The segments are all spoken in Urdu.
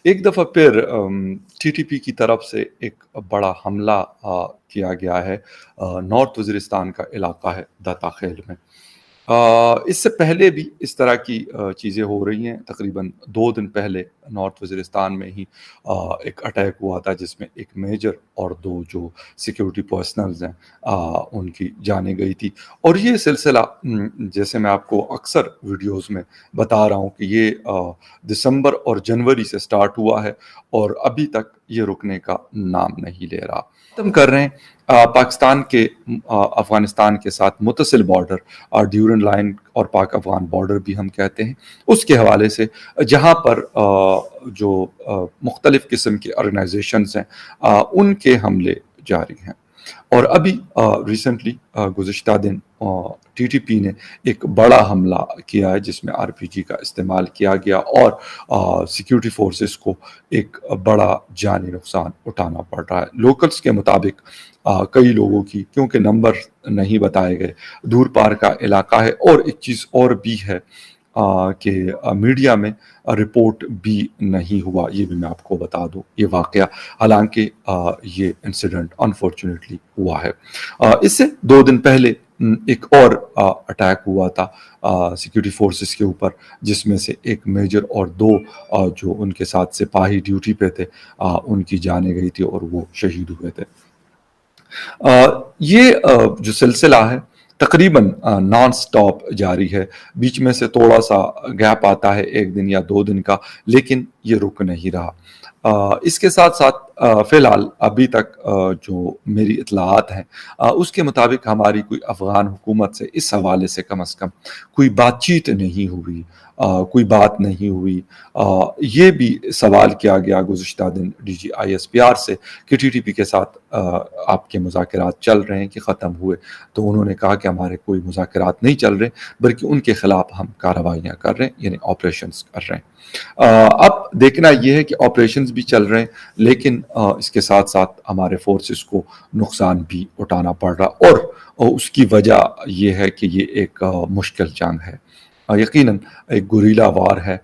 ایک دفعہ پھر ٹی ٹی پی کی طرف سے ایک بڑا حملہ کیا گیا ہے نارتھ وزیرستان کا علاقہ ہے داتا خیل میں۔ اس سے پہلے بھی اس طرح کی چیزیں ہو رہی ہیں۔ تقریباً 2 دن پہلے نارتھ وزیرستان میں ہی ایک اٹیک ہوا تھا جس میں ایک میجر اور 2 جو سیکیورٹی پرسنلز ہیں ان کی جانیں گئی تھی۔ اور یہ سلسلہ جیسے میں آپ کو اکثر ویڈیوز میں بتا رہا ہوں کہ یہ دسمبر اور جنوری سے سٹارٹ ہوا ہے اور ابھی تک یہ رکنے کا نام نہیں لے رہا۔ ختم کر رہے ہیں پاکستان کے افغانستان کے ساتھ متصل بارڈر، ڈیورنڈ لائن اور پاک افغان بارڈر بھی ہم کہتے ہیں، اس کے حوالے سے جہاں پر جو مختلف قسم کی آرگنائزیشنز ہیں ان کے حملے جاری ہیں۔ اور ابھی ریسنٹلی گزشتہ دن ٹی ٹی پی نے ایک بڑا حملہ کیا ہے جس میں آر پی جی کا استعمال کیا گیا اور سیکیورٹی فورسز کو ایک بڑا جانی نقصان اٹھانا پڑ رہا ہے۔ لوکلز کے مطابق کئی لوگوں کی، کیونکہ نمبر نہیں بتائے گئے، دور پار کا علاقہ ہے۔ اور ایک چیز اور بھی ہے کہ میڈیا میں رپورٹ بھی نہیں ہوا، یہ بھی میں آپ کو بتا دوں یہ واقعہ، حالانکہ یہ انسیڈنٹ انفارچونیٹلی ہوا ہے۔ اس سے 2 دن پہلے ایک اور اٹیک ہوا تھا سیکیورٹی فورسز کے اوپر، جس میں سے ایک میجر اور 2 جو ان کے ساتھ سپاہی ڈیوٹی پہ تھے ان کی جانیں گئی تھی اور وہ شہید ہوئے تھے۔ یہ جو سلسلہ ہے تقریباً نان سٹاپ جاری ہے، بیچ میں سے تھوڑا سا گیپ آتا ہے 1 دن یا 2 دن کا، لیکن یہ رک نہیں رہا۔ اس کے ساتھ ساتھ فی الحال ابھی تک جو میری اطلاعات ہیں اس کے مطابق ہماری کوئی افغان حکومت سے اس حوالے سے کم از کم کوئی بات چیت نہیں ہوئی، کوئی بات نہیں ہوئی۔ یہ بھی سوال کیا گیا گزشتہ دن D G I S P R سے کہ ٹی ٹی پی کے ساتھ آپ کے مذاکرات چل رہے ہیں کہ ختم ہوئے، تو انہوں نے کہا کہ ہمارے کوئی مذاکرات نہیں چل رہے بلکہ ان کے خلاف ہم کارروائیاں کر رہے ہیں، یعنی آپریشنز کر رہے ہیں۔ اب دیکھنا یہ ہے کہ آپریشنز بھی چل رہے ہیں لیکن اس کے ساتھ ساتھ ہمارے فورسز کو نقصان بھی اٹھانا پڑ رہا، اور اس کی وجہ یہ ہے کہ یہ ایک مشکل جنگ ہے، یقیناً ایک گوریلا وار ہے۔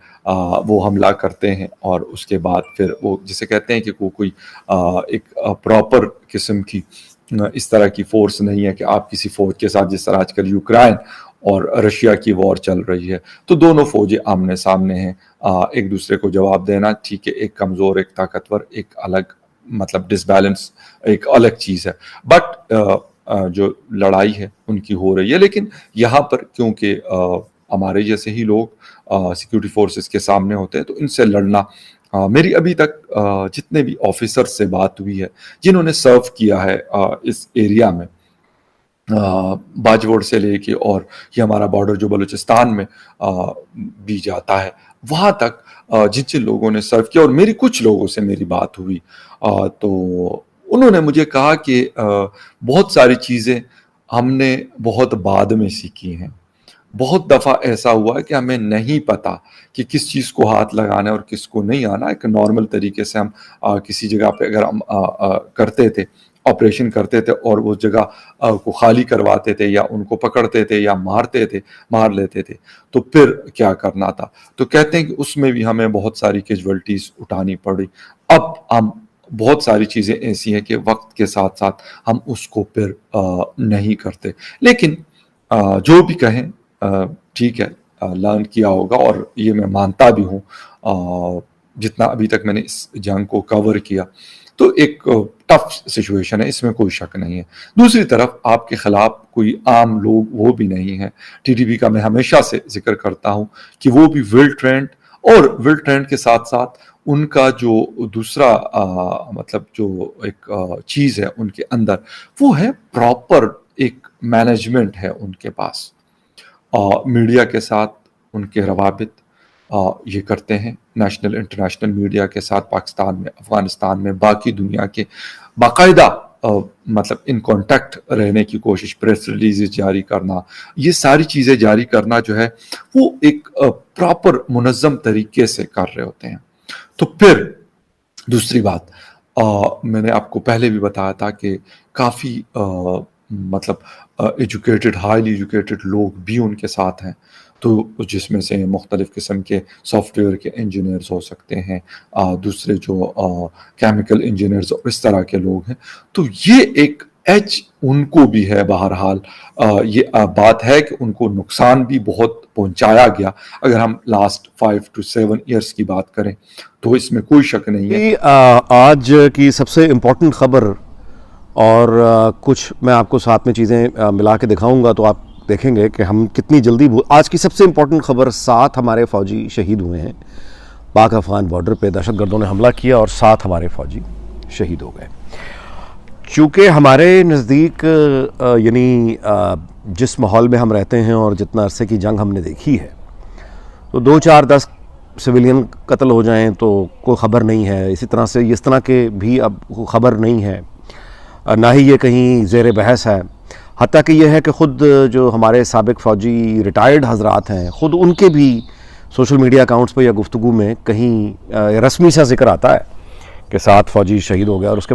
وہ حملہ کرتے ہیں اور اس کے بعد پھر وہ جسے کہتے ہیں کہ وہ کوئی ایک پراپر قسم کی اس طرح کی فورس نہیں ہے کہ آپ کسی فوج کے ساتھ، جس طرح آج کل یوکرائن اور رشیا کی وار چل رہی ہے تو دونوں فوجیں آمنے سامنے ہیں، ایک دوسرے کو جواب دینا ٹھیک ہے، ایک کمزور ایک طاقتور، ایک الگ مطلب ڈس بیلنس ایک الگ چیز ہے، بٹ جو لڑائی ہے ان کی ہو رہی ہے۔ لیکن یہاں پر کیونکہ ہمارے جیسے ہی لوگ سیکیورٹی فورسز کے سامنے ہوتے ہیں تو ان سے لڑنا، میری ابھی تک جتنے بھی آفیسر سے بات ہوئی ہے جنہوں نے سرو کیا ہے اس ایریا میں، باجوڑ سے لے کے اور یہ ہمارا بارڈر جو بلوچستان میں بھی جاتا ہے وہاں تک جن لوگوں نے سرو کیا، اور میری کچھ لوگوں سے میری بات ہوئی تو انہوں نے مجھے کہا کہ بہت ساری چیزیں ہم نے بہت بعد میں سیکھی ہیں، بہت دفعہ ایسا ہوا ہے کہ ہمیں نہیں پتا کہ کس چیز کو ہاتھ لگانا ہے اور کس کو نہیں آنا۔ ایک نارمل طریقے سے ہم کسی جگہ پہ اگر ہم کرتے تھے، آپریشن کرتے تھے اور وہ جگہ کو خالی کرواتے تھے یا ان کو پکڑتے تھے یا مار لیتے تھے تو پھر کیا کرنا تھا، تو کہتے ہیں کہ اس میں بھی ہمیں بہت ساری کیجوالٹیز اٹھانی پڑی۔ اب ہم بہت ساری چیزیں ایسی ہیں کہ وقت کے ساتھ ساتھ ہم اس کو پھر نہیں کرتے، لیکن جو بھی کہیں ٹھیک ہے، لرن کیا ہوگا، اور یہ میں مانتا بھی ہوں جتنا ابھی تک میں نے اس جنگ کو کور کیا تو ایک ٹف سچویشن ہے، اس میں کوئی شک نہیں ہے۔ دوسری طرف آپ کے خلاف کوئی عام لوگ وہ بھی نہیں ہیں، ٹی ٹی پی کا میں ہمیشہ سے ذکر کرتا ہوں کہ وہ بھی ویل ٹرینڈ، اور ویل ٹرینڈ کے ساتھ ساتھ ان کا جو دوسرا مطلب جو ایک چیز ہے ان کے اندر وہ ہے پراپر ایک مینجمنٹ ہے ان کے پاس، میڈیا کے ساتھ ان کے روابط یہ کرتے ہیں، نیشنل انٹرنیشنل میڈیا کے ساتھ پاکستان میں، افغانستان میں، باقی دنیا کے باقاعدہ مطلب ان کانٹیکٹ رہنے کی کوشش، پریس ریلیزز جاری کرنا، یہ ساری چیزیں جاری کرنا جو ہے وہ ایک پراپر منظم طریقے سے کر رہے ہوتے ہیں۔ تو پھر دوسری بات میں نے آپ کو پہلے بھی بتایا تھا کہ کافی مطلب ایجوکیٹڈ، ہائیلی ایجوکیٹڈ لوگ بھی ان کے ساتھ ہیں، تو جس میں سے مختلف قسم کے سافٹ ویئر کے انجینئرز ہو سکتے ہیں، دوسرے جو کیمیکل انجینئرز اور اس طرح کے لوگ ہیں، تو یہ ایک ایج ان کو بھی ہے. بہرحال یہ بات ہے کہ ان کو نقصان بھی بہت پہنچایا گیا. اگر ہم لاسٹ 5 to 7 ایئرس کی بات کریں تو اس میں کوئی شک نہیں ہے. آج کی سب سے امپورٹنٹ خبر، اور کچھ میں آپ کو ساتھ میں چیزیں ملا کے دکھاؤں گا تو آپ دیکھیں گے کہ ہم کتنی جلدی آج کی سب سے امپورٹنٹ خبر، 7 ہمارے فوجی شہید ہوئے ہیں. پاک افغان بارڈر پہ دہشت گردوں نے حملہ کیا اور 7 ہمارے فوجی شہید ہو گئے. چونکہ ہمارے نزدیک یعنی جس ماحول میں ہم رہتے ہیں اور جتنا عرصے کی جنگ ہم نے دیکھی ہے، تو 2 4 10 سویلین قتل ہو جائیں تو کوئی خبر نہیں ہے. اسی طرح سے اس طرح کے بھی اب خبر نہیں ہے، نہ ہی یہ کہیں زیر بحث ہے. حتیٰ کہ یہ ہے کہ خود جو ہمارے سابق فوجی ریٹائرڈ حضرات ہیں، خود ان کے بھی سوشل میڈیا اکاؤنٹس پہ یا گفتگو میں کہیں رسمی سا ذکر آتا ہے کہ 7 فوجی شہید ہو گیا. اور اس کے